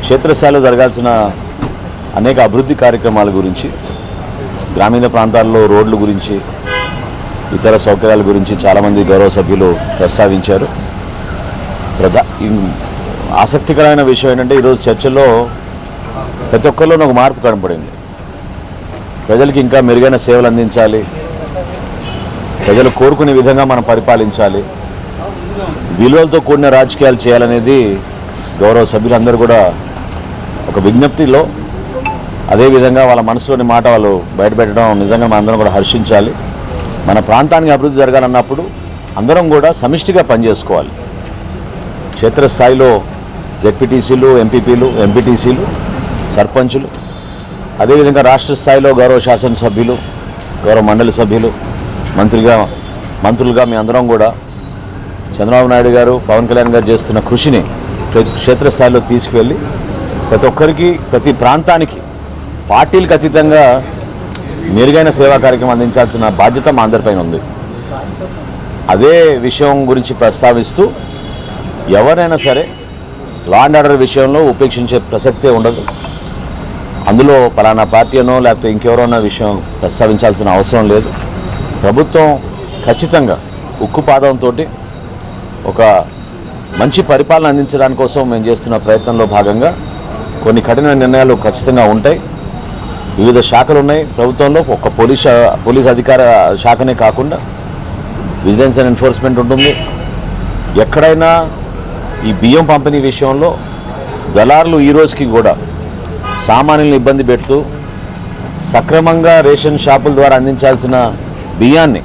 క్షేత్రస్థాయిలో జరగాల్సిన అనేక అభివృద్ధి కార్యక్రమాల గురించి, గ్రామీణ ప్రాంతాల్లో రోడ్ల గురించి, ఇతర సౌకర్యాల గురించి చాలామంది గౌరవ సభ్యులు ప్రస్తావించారు. ఆసక్తికరమైన విషయం ఏంటంటే ఈరోజు చర్చలో ప్రతి ఒక్కరిలోనూ ఒక మార్పు కనపడింది. ప్రజలకు ఇంకా మెరుగైన సేవలు అందించాలి, ప్రజలు కోరుకునే విధంగా మనం పరిపాలించాలి, విలువలతో కూడిన రాజకీయాలు చేయాలనేది గౌరవ సభ్యులందరూ కూడా ఒక విజ్ఞప్తిలో, అదేవిధంగా వాళ్ళ మనసులోని మాట వాళ్ళు బయటపెట్టడం నిజంగా మనందరం కూడా హర్షించాలి. మన ప్రాంతానికి అభివృద్ధి జరగాలన్నప్పుడు అందరం కూడా సమిష్టిగా పనిచేసుకోవాలి. క్షేత్రస్థాయిలో జెడ్పీటీసీలు, ఎంపీపీలు, ఎంపీటీసీలు, సర్పంచులు, అదేవిధంగా రాష్ట్ర స్థాయిలో గౌరవ శాసనసభ్యులు, గౌరవ మండలి సభ్యులు, మంత్రులుగా మీ అందరం కూడా చంద్రబాబు నాయుడు గారు, పవన్ కళ్యాణ్ గారు చేస్తున్న కృషిని క్షేత్రస్థాయిలో తీసుకువెళ్ళి ప్రతి ఒక్కరికి, ప్రతి ప్రాంతానికి పార్టీలకు అతీతంగా మెరుగైన సేవా కార్యక్రమం అందించాల్సిన బాధ్యత మా అందరిపైన ఉంది. అదే విషయం గురించి ప్రస్తావిస్తూ ఎవరైనా సరే లా అండ్ ఆర్డర్ విషయంలో ఉపేక్షించే ప్రసక్తే ఉండదు. అందులో పలానా పార్టీ అనో లేకపోతే ఇంకెవరన్నా విషయం ప్రస్తావించాల్సిన అవసరం లేదు. ప్రభుత్వం ఖచ్చితంగా ఉక్కుపాదంతో ఒక మంచి పరిపాలన అందించడానికి కోసం మేము చేస్తున్న ప్రయత్నంలో భాగంగా కొన్ని కఠిన నిర్ణయాలు ఖచ్చితంగా ఉంటాయి. వివిధ శాఖలు ఉన్నాయి ప్రభుత్వంలో. ఒక్క పోలీస్ అధికార శాఖనే కాకుండా విజిలెన్స్ అండ్ ఎన్ఫోర్స్మెంట్ ఉంటుంది. ఎక్కడైనా ఈ బియ్యం పంపిణీ విషయంలో దళారులు ఈ రోజుకి కూడా సామాన్యులను ఇబ్బంది పెడుతూ సక్రమంగా రేషన్ షాపుల ద్వారా అందించాల్సిన బియ్యాన్ని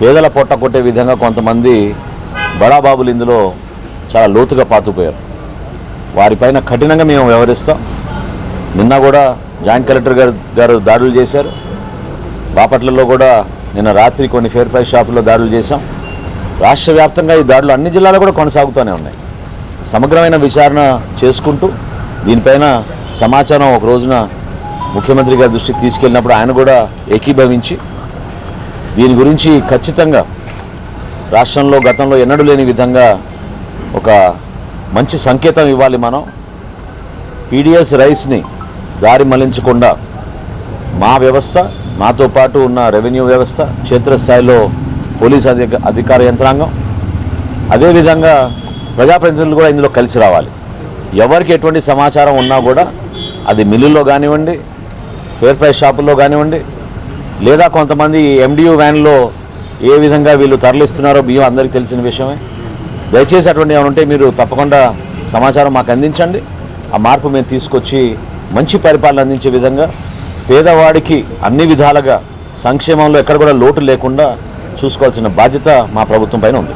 పేదల పొట్ట కొట్టే విధంగా కొంతమంది బడాబాబులు ఇందులో చాలా లోతుగా పాతుపోయారు. వారిపైన కఠినంగా మేము వ్యవహరిస్తాం. నిన్న కూడా జాయింట్ కలెక్టర్ గారు దాడులు చేశారు. బాపట్లలో కూడా నిన్న రాత్రి కొన్ని ఫేర్ ప్రైస్ షాపుల్లో దాడులు చేశాం. రాష్ట్ర వ్యాప్తంగా ఈ దాడులు అన్ని జిల్లాలో కూడా కొనసాగుతూనే ఉన్నాయి. సమగ్రమైన విచారణ చేసుకుంటూ దీనిపైన సమాచారం ఒక రోజున ముఖ్యమంత్రి గారి దృష్టికి తీసుకెళ్ళినప్పుడు ఆయన కూడా ఏకీభవించి దీని గురించి ఖచ్చితంగా రాష్ట్రంలో గతంలో ఎన్నడూ లేని విధంగా ఒక మంచి సంకేతం ఇవ్వాలి. మనం పీడిఎస్ రైస్ని దారి మళ్లించకుండా మా వ్యవస్థ, మాతో పాటు ఉన్న రెవెన్యూ వ్యవస్థ, క్షేత్రస్థాయిలో పోలీస్ అధికార యంత్రాంగం, అదేవిధంగా ప్రజాప్రతినిధులు కూడా ఇందులో కలిసి రావాలి. ఎవరికి ఎటువంటి సమాచారం ఉన్నా కూడా అది మిల్లుల్లో కానివ్వండి, ఫేర్ ప్రైస్ షాపుల్లో కానివ్వండి, లేదా కొంతమంది ఎండియూ వ్యాన్లో ఏ విధంగా వీళ్ళు తరలిస్తున్నారో బియ్యం అందరికీ తెలిసిన విషయమే. దయచేసి అటువంటి ఏమైనా ఉంటే మీరు తప్పకుండా సమాచారం మాకు అందించండి. ఆ మార్పు మేము తీసుకొచ్చి మంచి పరిపాలన అందించే విధంగా పేదవాడికి అన్ని విధాలుగా సంక్షేమంలో ఎక్కడ కూడా లోటు లేకుండా చూసుకోవాల్సిన బాధ్యత మా ప్రభుత్వం పైన ఉంది.